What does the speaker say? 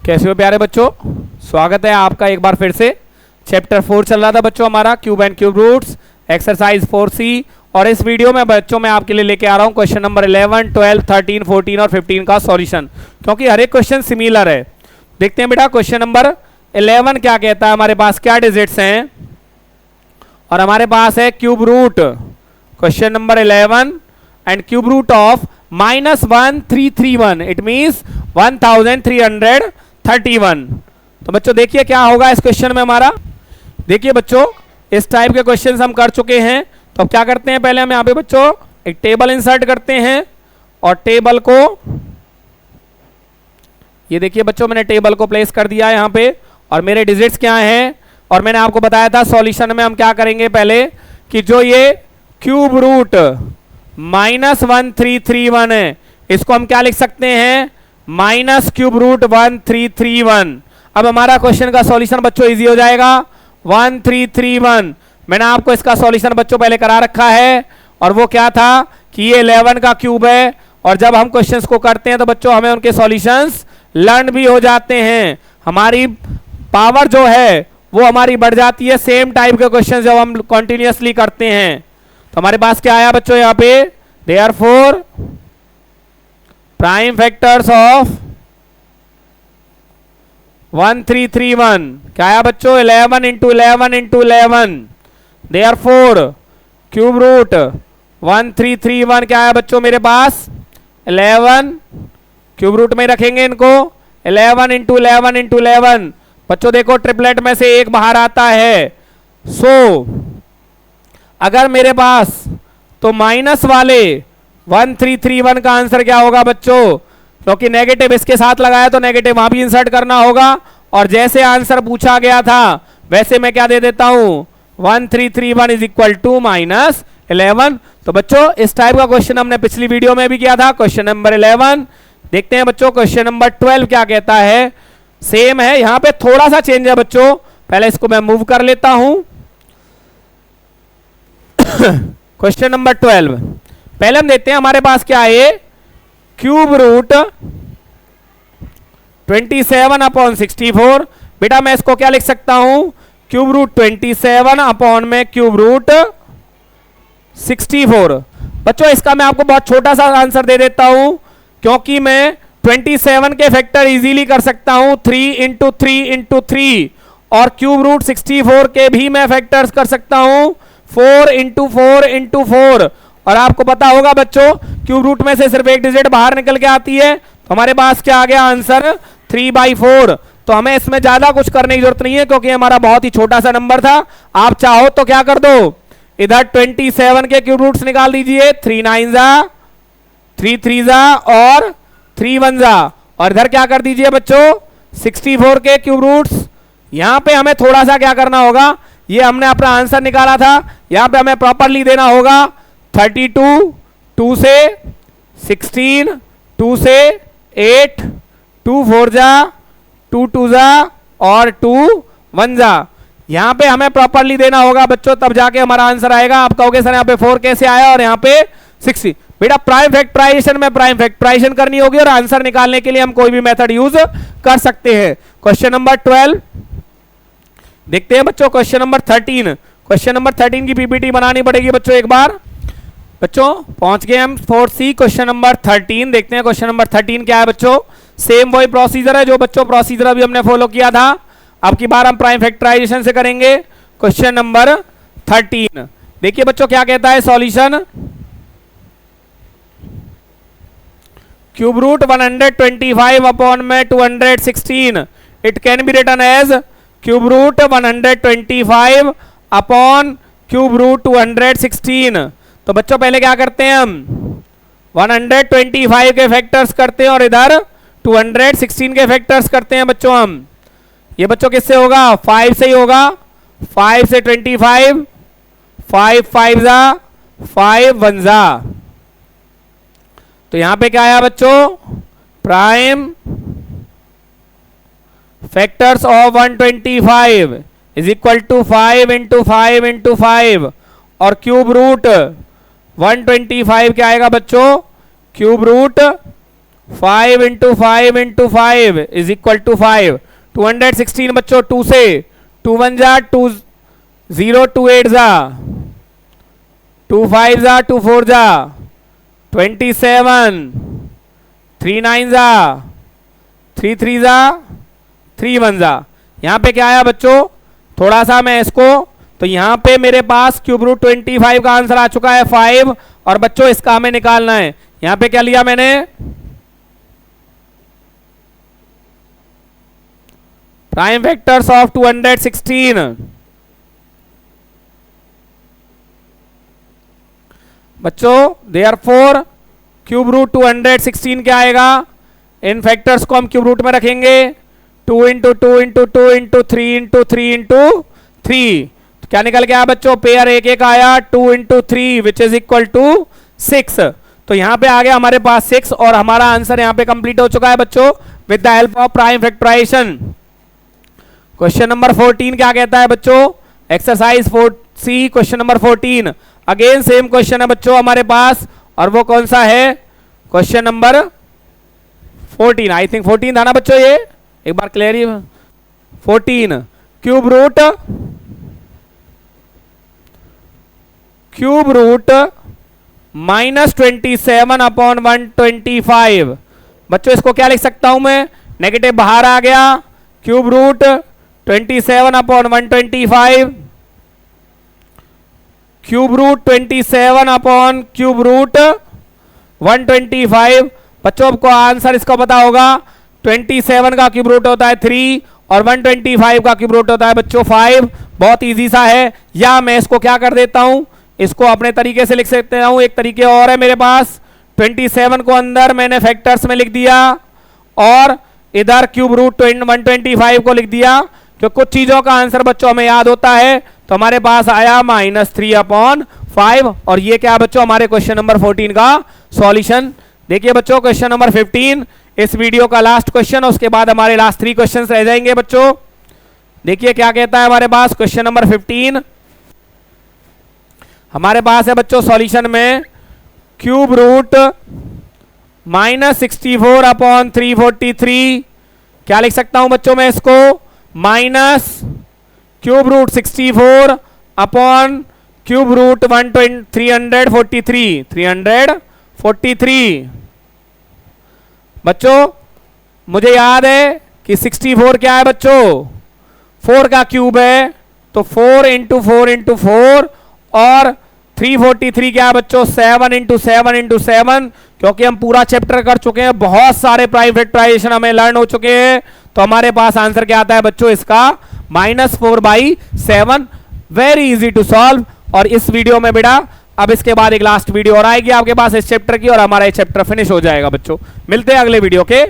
कैसे हो प्यारे बच्चों, स्वागत है आपका एक बार फिर से। चैप्टर 4 चल रहा था बच्चों हमारा, cube and cube roots, exercise 4C। और इस वीडियो में बच्चों मैं आपके लिए लेके आ रहा हूँ क्वेश्चन नंबर 11, 12, 13, 14 और 15 का सॉल्यूशन, क्योंकि हर एक क्वेश्चन सिमिलर है। देखते हैं बेटा क्वेश्चन नंबर 11 क्या कहता है, हमारे पास क्या डिजिट्स हैं, और हमारे पास है cube root. Question number 11 and cube root of -1331, it means 1331। तो बच्चों देखिए क्या होगा इस क्वेश्चन में हमारा। देखिए बच्चों इस टाइप के क्वेश्चंस हम कर चुके हैं, तो अब क्या करते हैं, पहले हम यहाँ पे बच्चों एक टेबल इंसर्ट करते हैं, और टेबल को ये देखिए बच्चों मैंने टेबल को प्लेस कर दिया है यहाँ पे, और मेरे डिजिट्स क्या हैं, और मैंने आपको बताया था सॉल्यूशन में हम क्या करेंगे पहले कि जो ये क्यूब रूट -1331 है, इसको हम क्या लिख सकते हैं, माइनस क्यूब रूट 1331। अब हमारा क्वेश्चन का सॉल्यूशन बच्चों इजी हो जाएगा। 1331 मैंने आपको इसका सॉल्यूशन बच्चों पहले करा रखा है, और वो क्या था कि ये 11 का क्यूब है, और जब हम क्वेश्चंस को करते हैं तो बच्चों हमें उनके सॉल्यूशंस लर्न भी हो जाते हैं, हमारी पावर जो है वो हमारी बढ़ जाती है सेम टाइप के क्वेश्चन जब हम कंटिन्यूअसली करते हैं। तो हमारे पास क्या आया बच्चों यहाँ पे, देयरफॉर प्राइम फैक्टर्स ऑफ 1331 क्या आया बच्चों, 11 into 11 into 11। Therefore cube root 1331 क्या आया बच्चों मेरे पास 11, क्यूब रूट में रखेंगे इनको, 11 इंटू 11 इंटू 11। बच्चों देखो ट्रिपलेट में से एक बाहर आता है, सो अगर मेरे पास तो माइनस वाले 1331 का आंसर क्या होगा बच्चों, क्योंकि नेगेटिव इसके साथ लगाया तो नेगेटिव वहां भी इंसर्ट करना होगा, और जैसे आंसर पूछा गया था वैसे मैं क्या दे देता हूं, 1331 इज इक्वल टू -11। तो बच्चों इस टाइप का क्वेश्चन हमने पिछली वीडियो में भी किया था, क्वेश्चन नंबर 11। देखते हैं बच्चों क्वेश्चन नंबर 12 क्या कहता है। सेम है, यहां पे थोड़ा सा चेंज है बच्चों, पहले इसको मैं मूव कर लेता हूं। क्वेश्चन नंबर 12 पहले हम देखते हैं हमारे पास क्या है, क्यूब रूट 27/64। बेटा मैं इसको क्या लिख सकता हूं, क्यूब रूट 27 अपॉन में क्यूब रूट 64। बच्चों इसका मैं आपको बहुत छोटा सा आंसर दे देता हूं, क्योंकि मैं 27 के फैक्टर इजीली कर सकता हूं 3 इंटू 3 इंटू 3, और क्यूब रूट 64 के भी मैं फैक्टर्स कर सकता हूं 4 इंटू 4 इंटू 4। और आपको पता होगा बच्चों क्यूब रूट में से सिर्फ एक डिजिट बाहर निकल के आती है, तो हमारे पास क्या आ गया आंसर 3/4। तो हमें इसमें ज्यादा कुछ करने की जरूरत नहीं है, क्योंकि हमारा बहुत ही छोटा सा नंबर था। आप चाहो तो क्या कर दो, इधर 27 के क्यूब रूट्स निकाल दीजिए, 3 9 जा, 3 3 जा और 3 1 जा, और इधर क्या कर दीजिए बच्चों 64 के क्यूब रूट्स। यहां पे हमें थोड़ा सा क्या करना होगा, ये हमने अपना आंसर निकाला था, यहां पे हमें प्रॉपरली देना होगा 32, 2 से 16, 2 से 8, 2 4 जा, 2 2 जा और 2 1 जा। यहां पे हमें प्रॉपरली देना होगा बच्चों, तब जाके हमारा आंसर आएगा। आप कहोगे सर यहाँ पे 4 कैसे आया और यहाँ पे 60। बेटा प्राइम फैक्टराइजेशन में प्राइम फैक्टराइजेशन करनी होगी, और आंसर निकालने के लिए हम कोई भी मेथड यूज कर सकते हैं। क्वेश्चन नंबर 12 देखते हैं बच्चों। क्वेश्चन नंबर 13, क्वेश्चन नंबर 13 की पीपीटी बनानी पड़ेगी बच्चों एक बार। बच्चों पहुंच गए हम 4C क्वेश्चन नंबर 13। देखते हैं क्वेश्चन नंबर 13 क्या है बच्चों। सेम वही प्रोसीजर है जो बच्चों प्रोसीजर अभी हमने फॉलो किया था, अब की बार हम प्राइम फैक्टराइजेशन से करेंगे। क्वेश्चन नंबर 13 देखिए बच्चों क्या कहता है सॉल्यूशन, क्यूब रूट 125 अपॉन में 216, it can be written as cube root 125 upon cube root 216। तो बच्चों पहले क्या करते हैं हम 125 के फैक्टर्स करते हैं, और इधर 216 के फैक्टर्स करते हैं बच्चों हम। ये बच्चों किससे होगा, 5 से ही होगा, 5 से 25, 5 5 जा, 5 1 जा। तो यहां पे क्या आया बच्चों, prime factors of 125 is equal to 5 into 5 into 5, और क्यूब रूट 125 क्या आएगा बच्चों, cube root 5 into 5 into 5 is equal to 5। 216 बच्चों 2 से, 2 1 जा 2 0, 2 8 जा 2 5 जा 2 4 जा 27, 3 9 जा 3 3 जा 3 1 जा। यहां पे क्या आया बच्चों, थोड़ा सा मैं इसको, तो यहां पे मेरे पास क्यूब रूट 25 का आंसर आ चुका है 5। और बच्चों इसका हमें निकालना है। यहां पे क्या लिया मैंने, प्राइम वेक्टर्स ऑफ 216। बच्चों देयरफॉर क्यूब रूट 216 क्या आएगा, इन फैक्टर्स को हम क्यूब रूट में रखेंगे, 2 into 2 into 2 into 3 into 3 into 3। तो क्या निकल गया बच्चों, पेयर एक एक आया, 2 into 3 which is equal to 6। तो यहां पे आ गया हमारे पास 6 और हमारा आंसर यहां पे कंप्लीट हो चुका है बच्चों with the help of prime factorization. Question number 14 क्या कहता है बच्चों, exercise 4C question number 14। Again same question है बच्चों हमारे पास, और वो कौन सा है, क्वेश्चन नंबर 14, आई थिंक 14 था ना बच्चों, ये एक बार क्लियर ही 14। Cube root -27 upon 125। बच्चों इसको क्या लिख सकता हूं मैं, नेगेटिव बाहर आ गया, cube root 27 upon 125, cube root 27 upon cube root 125। बच्चों आपको आंसर इसका पता होगा, 27 का क्यूब रूट होता है 3 और 125 का क्यूब रूट होता है बच्चों 5। बहुत इजी सा है। या मैं इसको क्या कर देता हूं, इसको अपने तरीके से लिख सकते हूं, एक तरीके और है मेरे पास, 27 को अंदर मैंने फैक्टर्स में लिख दिया और इधर क्यूब रूट 125 को लिख दिया। तो कुछ चीजों का आंसर बच्चों हमें याद होता है, तो हमारे पास आया -3 अपॉन 5। और ये क्या बच्चों हमारे क्वेश्चन नंबर 14 का सॉल्यूशन। देखिए बच्चों क्वेश्चन नंबर 15 इस वीडियो का लास्ट क्वेश्चन, उसके बाद हमारे लास्ट 3 क्वेश्चंस रह जाएंगे बच्चों। देखिए क्या कहता है हमारे पास क्वेश्चन नंबर 15 हमारे पास है बच्चों सॉल्यूशन में, क्यूब रूट -64 अपॉन 343। क्या लिख सकता हूं बच्चों मैं इसको, minus cube root 64 upon cube root 343। बच्चों मुझे याद है कि 64 क्या है बच्चों, 4 का क्यूब है, तो 4 इंटू 4 इंटू 4, और 343 क्या है बच्चों, 7 इंटू 7 इंटू 7। क्योंकि हम पूरा चैप्टर कर चुके हैं, बहुत सारे प्राइम फैक्टराइजेशन हमें लर्न हो चुके हैं, तो हमारे पास आंसर क्या आता है बच्चों इसका, -4/7। Very easy to solve. और इस वीडियो में बेटा अब इसके बाद एक लास्ट वीडियो और आएगी आपके पास इस चैप्टर की, और हमारा ये चैप्टर फिनिश हो जाएगा बच्चों। मिलते हैं अगले वीडियो के।